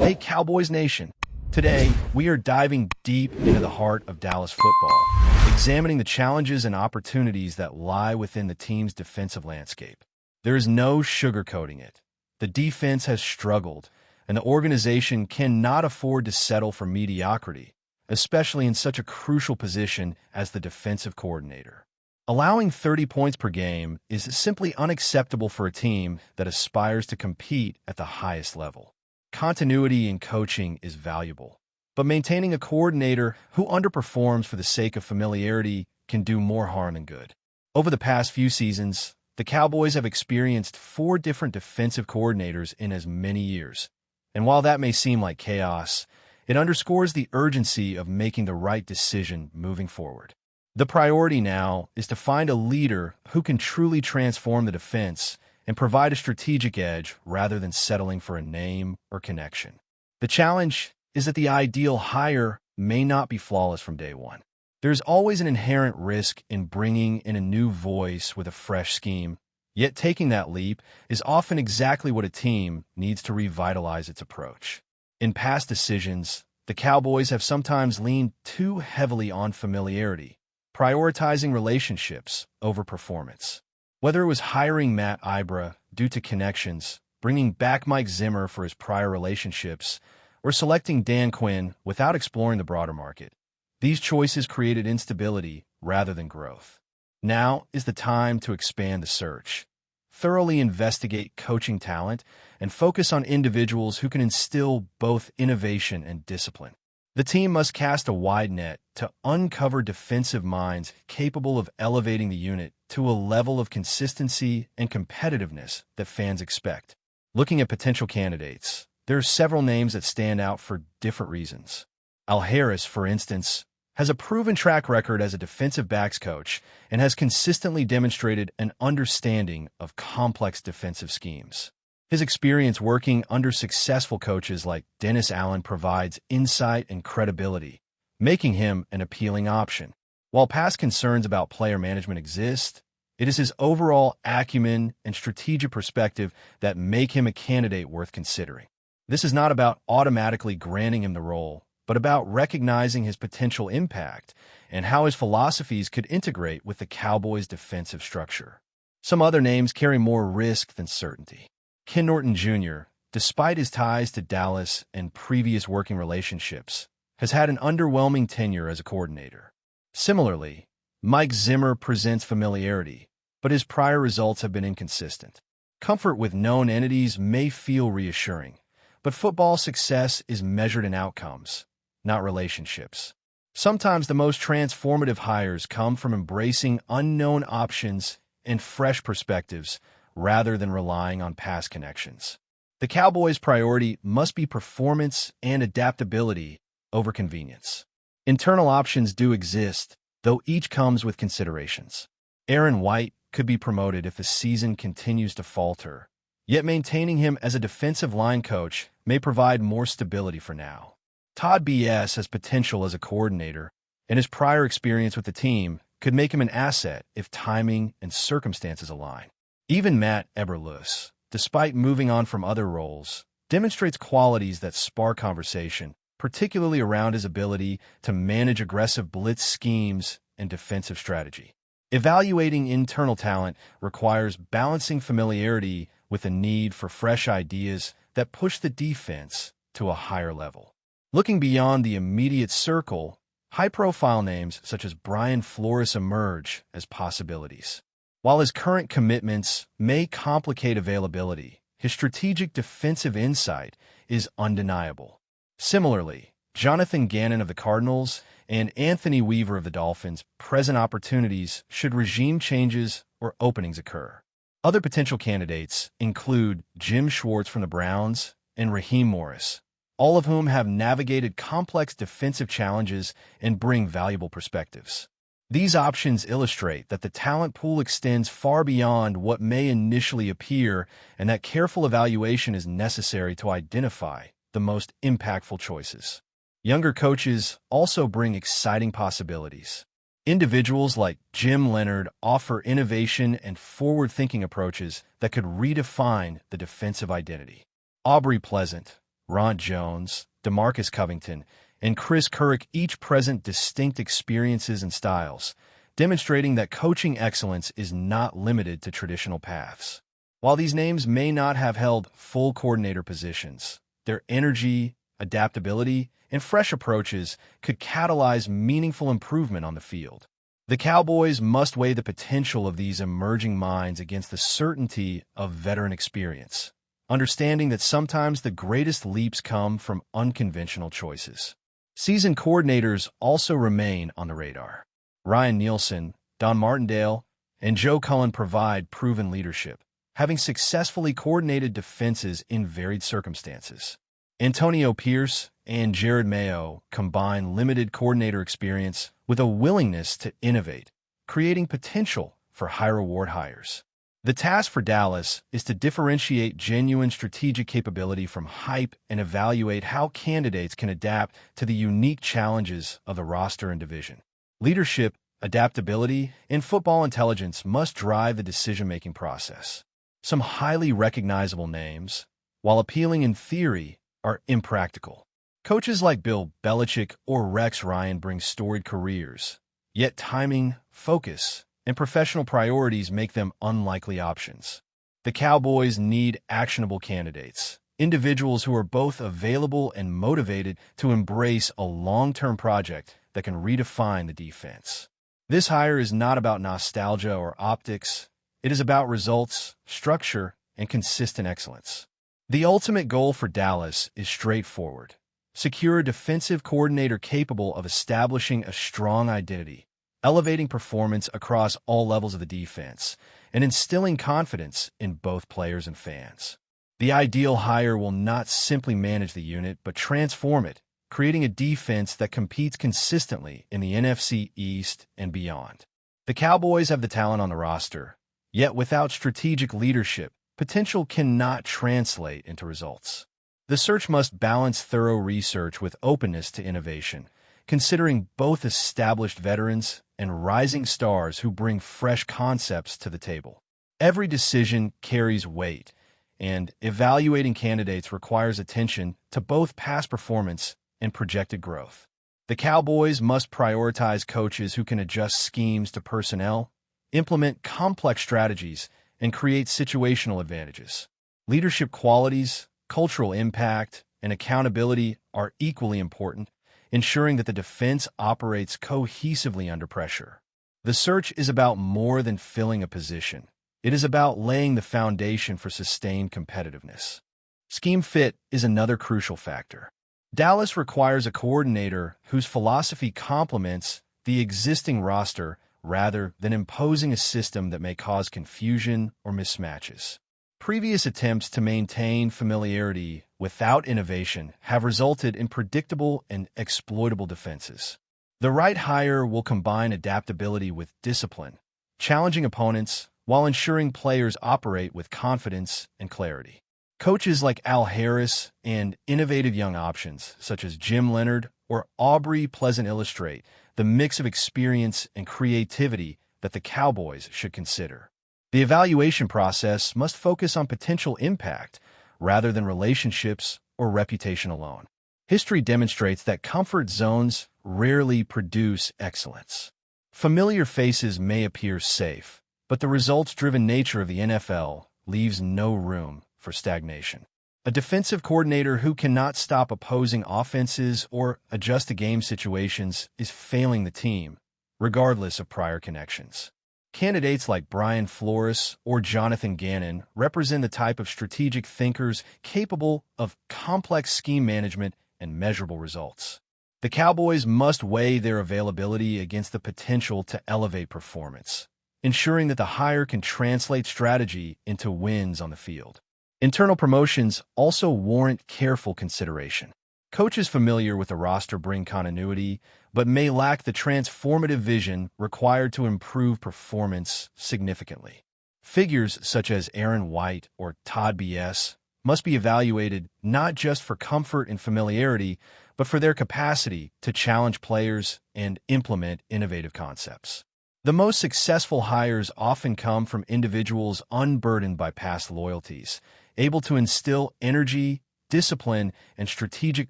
Hey, Cowboys Nation. Today, we are diving deep into the heart of Dallas football, examining the challenges and opportunities that lie within the team's defensive landscape. There is no sugarcoating it. The defense has struggled, and the organization cannot afford to settle for mediocrity, especially in such a crucial position as the defensive coordinator. Allowing 30 points per game is simply unacceptable for a team that aspires to compete at the highest level. Continuity in coaching is valuable, but maintaining a coordinator who underperforms for the sake of familiarity can do more harm than good. Over the past few seasons, the Cowboys have experienced 4 different defensive coordinators in as many years. And while that may seem like chaos, it underscores the urgency of making the right decision moving forward. The priority now is to find a leader who can truly transform the defense and provide a strategic edge rather than settling for a name or connection. The challenge is that the ideal hire may not be flawless from day one. There's always an inherent risk in bringing in a new voice with a fresh scheme, yet taking that leap is often exactly what a team needs to revitalize its approach. In past decisions, the Cowboys have sometimes leaned too heavily on familiarity, prioritizing relationships over performance. Whether it was hiring Matt Ibra due to connections, bringing back Mike Zimmer for his prior relationships, or selecting Dan Quinn without exploring the broader market, these choices created instability rather than growth. Now is the time to expand the search, thoroughly investigate coaching talent, and focus on individuals who can instill both innovation and discipline. The team must cast a wide net to uncover defensive minds capable of elevating the unit to a level of consistency and competitiveness that fans expect. Looking at potential candidates, there are several names that stand out for different reasons. Al Harris, for instance, has a proven track record as a defensive backs coach and has consistently demonstrated an understanding of complex defensive schemes. His experience working under successful coaches like Dennis Allen provides insight and credibility, making him an appealing option. While past concerns about player management exist, it is his overall acumen and strategic perspective that make him a candidate worth considering. This is not about automatically granting him the role, but about recognizing his potential impact and how his philosophies could integrate with the Cowboys' defensive structure. Some other names carry more risk than certainty. Ken Norton Jr., despite his ties to Dallas and previous working relationships, has had an underwhelming tenure as a coordinator. Similarly, Mike Zimmer presents familiarity, but his prior results have been inconsistent. Comfort with known entities may feel reassuring, but football success is measured in outcomes, not relationships. Sometimes the most transformative hires come from embracing unknown options and fresh perspectives rather than relying on past connections. The Cowboys' priority must be performance and adaptability over convenience. Internal options do exist, though each comes with considerations. Aaron White could be promoted if the season continues to falter, yet maintaining him as a defensive line coach may provide more stability for now. Todd B.S. has potential as a coordinator, and his prior experience with the team could make him an asset if timing and circumstances align. Even Matt Eberflus, despite moving on from other roles, demonstrates qualities that spark conversation, particularly around his ability to manage aggressive blitz schemes and defensive strategy. Evaluating internal talent requires balancing familiarity with a need for fresh ideas that push the defense to a higher level. Looking beyond the immediate circle, high-profile names such as Brian Flores emerge as possibilities. While his current commitments may complicate availability, his strategic defensive insight is undeniable. Similarly, Jonathan Gannon of the Cardinals and Anthony Weaver of the Dolphins present opportunities should regime changes or openings occur. Other potential candidates include Jim Schwartz from the Browns and Raheem Morris, all of whom have navigated complex defensive challenges and bring valuable perspectives. These options illustrate that the talent pool extends far beyond what may initially appear and that careful evaluation is necessary to identify the most impactful choices. Younger coaches also bring exciting possibilities. Individuals like Jim Leonard offer innovation and forward-thinking approaches that could redefine the defensive identity. Aubrey Pleasant, Ron Jones, DeMarcus Covington, and Chris Couric each present distinct experiences and styles, demonstrating that coaching excellence is not limited to traditional paths. While these names may not have held full coordinator positions, their energy, adaptability, and fresh approaches could catalyze meaningful improvement on the field. The Cowboys must weigh the potential of these emerging minds against the certainty of veteran experience, understanding that sometimes the greatest leaps come from unconventional choices. Seasoned coordinators also remain on the radar. Ryan Nielsen, Don Martindale, and Joe Cullen provide proven leadership, having successfully coordinated defenses in varied circumstances. Antonio Pierce and Jared Mayo combine limited coordinator experience with a willingness to innovate, creating potential for high-reward hires. The task for Dallas is to differentiate genuine strategic capability from hype and evaluate how candidates can adapt to the unique challenges of the roster and division. Leadership, adaptability, and football intelligence must drive the decision-making process. Some highly recognizable names, while appealing in theory, are impractical. Coaches like Bill Belichick or Rex Ryan bring storied careers, yet timing, focus, and professional priorities make them unlikely options. The Cowboys need actionable candidates, individuals who are both available and motivated to embrace a long-term project that can redefine the defense. This hire is not about nostalgia or optics. It is about results, structure, and consistent excellence. The ultimate goal for Dallas is straightforward: secure a defensive coordinator capable of establishing a strong identity, elevating performance across all levels of the defense, and instilling confidence in both players and fans. The ideal hire will not simply manage the unit, but transform it, creating a defense that competes consistently in the NFC East and beyond. The Cowboys have the talent on the roster, yet without strategic leadership, potential cannot translate into results. The search must balance thorough research with openness to innovation, considering both established veterans and rising stars who bring fresh concepts to the table. Every decision carries weight, and evaluating candidates requires attention to both past performance and projected growth. The Cowboys must prioritize coaches who can adjust schemes to personnel, implement complex strategies, and create situational advantages. Leadership qualities, cultural impact, and accountability are equally important, ensuring that the defense operates cohesively under pressure. The search is about more than filling a position. It is about laying the foundation for sustained competitiveness. Scheme fit is another crucial factor. Dallas requires a coordinator whose philosophy complements the existing roster rather than imposing a system that may cause confusion or mismatches. Previous attempts to maintain familiarity without innovation have resulted in predictable and exploitable defenses. The right hire will combine adaptability with discipline, challenging opponents while ensuring players operate with confidence and clarity. Coaches like Al Harris and innovative young options such as Jim Leonard or Aubrey Pleasant illustrate the mix of experience and creativity that the Cowboys should consider. The evaluation process must focus on potential impact rather than relationships or reputation alone. History demonstrates that comfort zones rarely produce excellence. Familiar faces may appear safe, but the results-driven nature of the NFL leaves no room for stagnation. A defensive coordinator who cannot stop opposing offenses or adjust to game situations is failing the team, regardless of prior connections. Candidates like Brian Flores or Jonathan Gannon represent the type of strategic thinkers capable of complex scheme management and measurable results. The Cowboys must weigh their availability against the potential to elevate performance, ensuring that the hire can translate strategy into wins on the field. Internal promotions also warrant careful consideration. Coaches familiar with the roster bring continuity, but may lack the transformative vision required to improve performance significantly. Figures such as Aaron White or Todd B.S. must be evaluated not just for comfort and familiarity, but for their capacity to challenge players and implement innovative concepts. The most successful hires often come from individuals unburdened by past loyalties, able to instill energy, discipline and strategic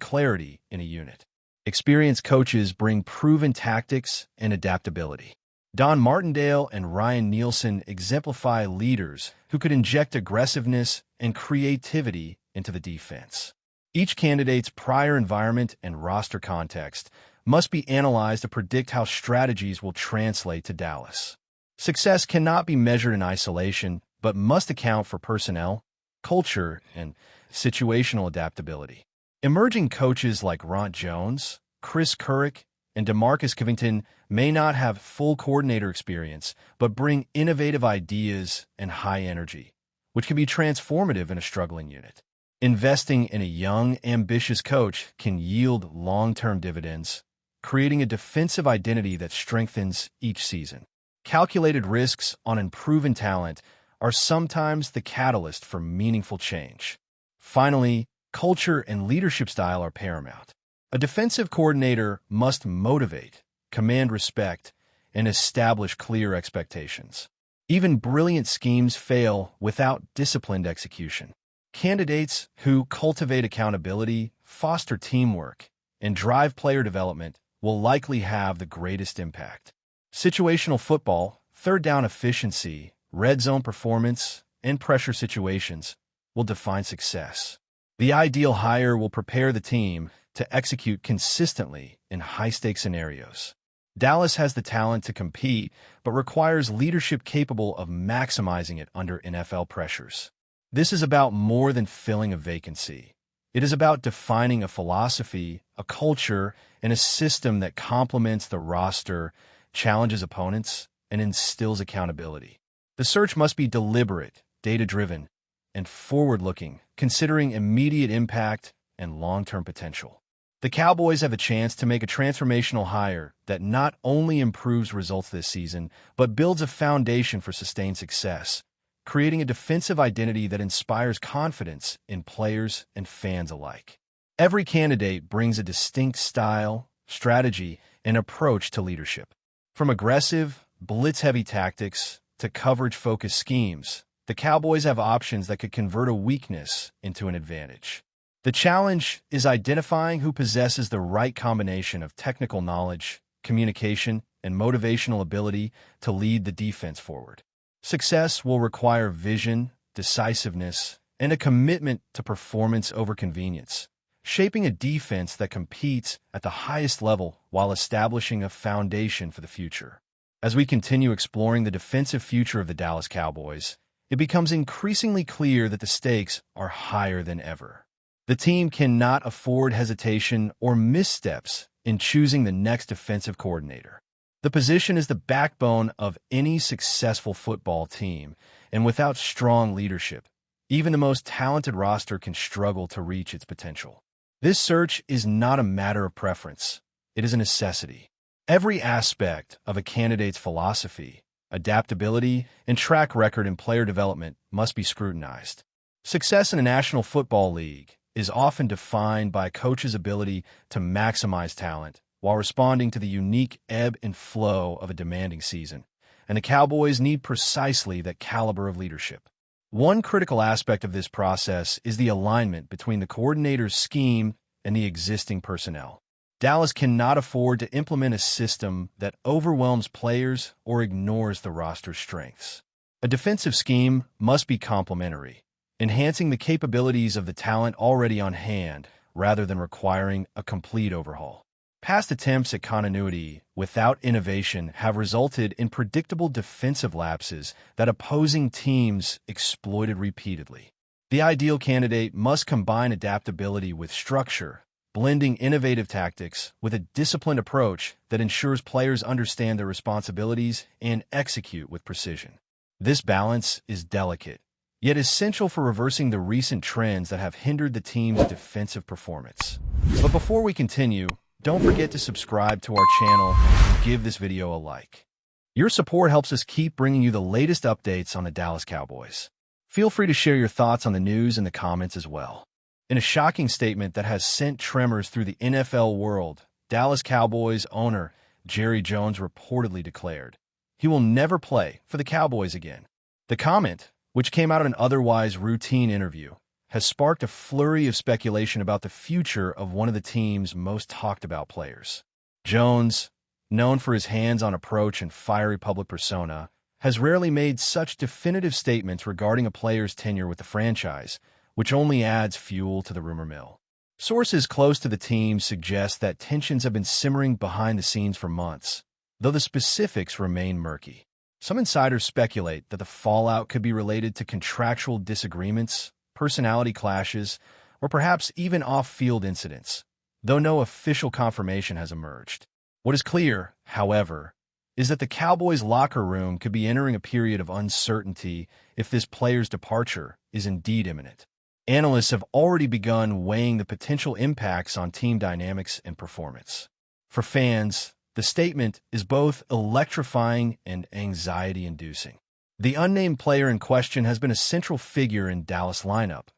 clarity in a unit. Experienced coaches bring proven tactics and adaptability. Don Martindale and Ryan Nielsen exemplify leaders who could inject aggressiveness and creativity into the defense. Each candidate's prior environment and roster context must be analyzed to predict how strategies will translate to Dallas. Success cannot be measured in isolation, but must account for personnel, culture, and situational adaptability. Emerging coaches like Ron Jones, Chris Couric, and DeMarcus Covington may not have full coordinator experience, but bring innovative ideas and high energy, which can be transformative in a struggling unit. Investing in a young, ambitious coach can yield long-term dividends, creating a defensive identity that strengthens each season. Calculated risks on unproven talent are sometimes the catalyst for meaningful change. Finally, culture and leadership style are paramount. A defensive coordinator must motivate, command respect, and establish clear expectations. Even brilliant schemes fail without disciplined execution. Candidates who cultivate accountability, foster teamwork, and drive player development will likely have the greatest impact. Situational football, third down efficiency, red zone performance, and pressure situations will define success. The ideal hire will prepare the team to execute consistently in high-stakes scenarios. Dallas has the talent to compete, but requires leadership capable of maximizing it under NFL pressures. This is about more than filling a vacancy. It is about defining a philosophy, a culture, and a system that complements the roster, challenges opponents, and instills accountability. The search must be deliberate, data-driven, and forward-looking, considering immediate impact and long-term potential. The Cowboys have a chance to make a transformational hire that not only improves results this season, but builds a foundation for sustained success, creating a defensive identity that inspires confidence in players and fans alike. Every candidate brings a distinct style, strategy, and approach to leadership. From aggressive, blitz-heavy tactics to coverage-focused schemes, the Cowboys have options that could convert a weakness into an advantage. The challenge is identifying who possesses the right combination of technical knowledge, communication, and motivational ability to lead the defense forward. Success will require vision, decisiveness, and a commitment to performance over convenience, shaping a defense that competes at the highest level while establishing a foundation for the future. As we continue exploring the defensive future of the Dallas Cowboys, it becomes increasingly clear that the stakes are higher than ever. The team cannot afford hesitation or missteps in choosing the next defensive coordinator. The position is the backbone of any successful football team, and without strong leadership, even the most talented roster can struggle to reach its potential. This search is not a matter of preference. It is a necessity. Every aspect of a candidate's philosophy, adaptability, and track record in player development must be scrutinized. Success in a National Football League is often defined by a coach's ability to maximize talent while responding to the unique ebb and flow of a demanding season, and the Cowboys need precisely that caliber of leadership. One critical aspect of this process is the alignment between the coordinator's scheme and the existing personnel. Dallas cannot afford to implement a system that overwhelms players or ignores the roster's strengths. A defensive scheme must be complementary, enhancing the capabilities of the talent already on hand rather than requiring a complete overhaul. Past attempts at continuity without innovation have resulted in predictable defensive lapses that opposing teams exploited repeatedly. The ideal candidate must combine adaptability with structure, blending innovative tactics with a disciplined approach that ensures players understand their responsibilities and execute with precision. This balance is delicate, yet essential for reversing the recent trends that have hindered the team's defensive performance. But before we continue, don't forget to subscribe to our channel and give this video a like. Your support helps us keep bringing you the latest updates on the Dallas Cowboys. Feel free to share your thoughts on the news in the comments as well. In a shocking statement that has sent tremors through the NFL world, Dallas Cowboys owner Jerry Jones reportedly declared he will never play for the Cowboys again. The comment, which came out of an otherwise routine interview, has sparked a flurry of speculation about the future of one of the team's most talked-about players. Jones, known for his hands-on approach and fiery public persona, has rarely made such definitive statements regarding a player's tenure with the franchise, which only adds fuel to the rumor mill. Sources close to the team suggest that tensions have been simmering behind the scenes for months, though the specifics remain murky. Some insiders speculate that the fallout could be related to contractual disagreements, personality clashes, or perhaps even off-field incidents, though no official confirmation has emerged. What is clear, however, is that the Cowboys' locker room could be entering a period of uncertainty if this player's departure is indeed imminent. Analysts have already begun weighing the potential impacts on team dynamics and performance. For fans, the statement is both electrifying and anxiety-inducing. The unnamed player in question has been a central figure in Dallas lineup,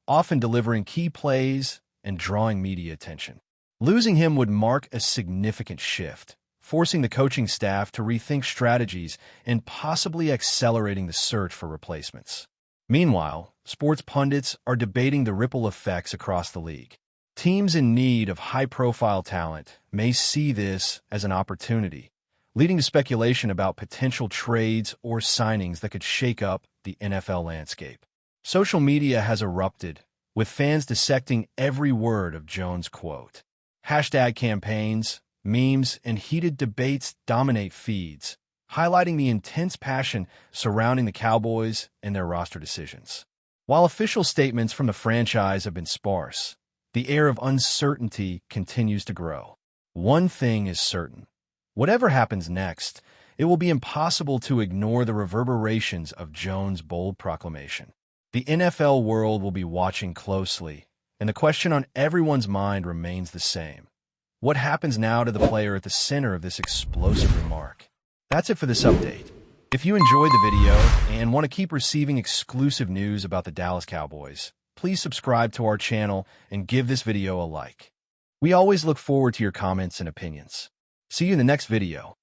often delivering key plays and drawing media attention. Losing him would mark a significant shift, forcing the coaching staff to rethink strategies and possibly accelerating the search for replacements. Meanwhile, sports pundits are debating the ripple effects across the league. Teams in need of high-profile talent may see this as an opportunity, leading to speculation about potential trades or signings that could shake up the NFL landscape. Social media has erupted, with fans dissecting every word of Jones' quote. Hashtag campaigns, memes, and heated debates dominate feeds, highlighting the intense passion surrounding the Cowboys and their roster decisions. While official statements from the franchise have been sparse, the air of uncertainty continues to grow. One thing is certain. Whatever happens next, it will be impossible to ignore the reverberations of Jones' bold proclamation. The NFL world will be watching closely, and the question on everyone's mind remains the same. What happens now to the player at the center of this explosive remark? That's it for this update. If you enjoyed the video and want to keep receiving exclusive news about the Dallas Cowboys, please subscribe to our channel and give this video a like. We always look forward to your comments and opinions. See you in the next video.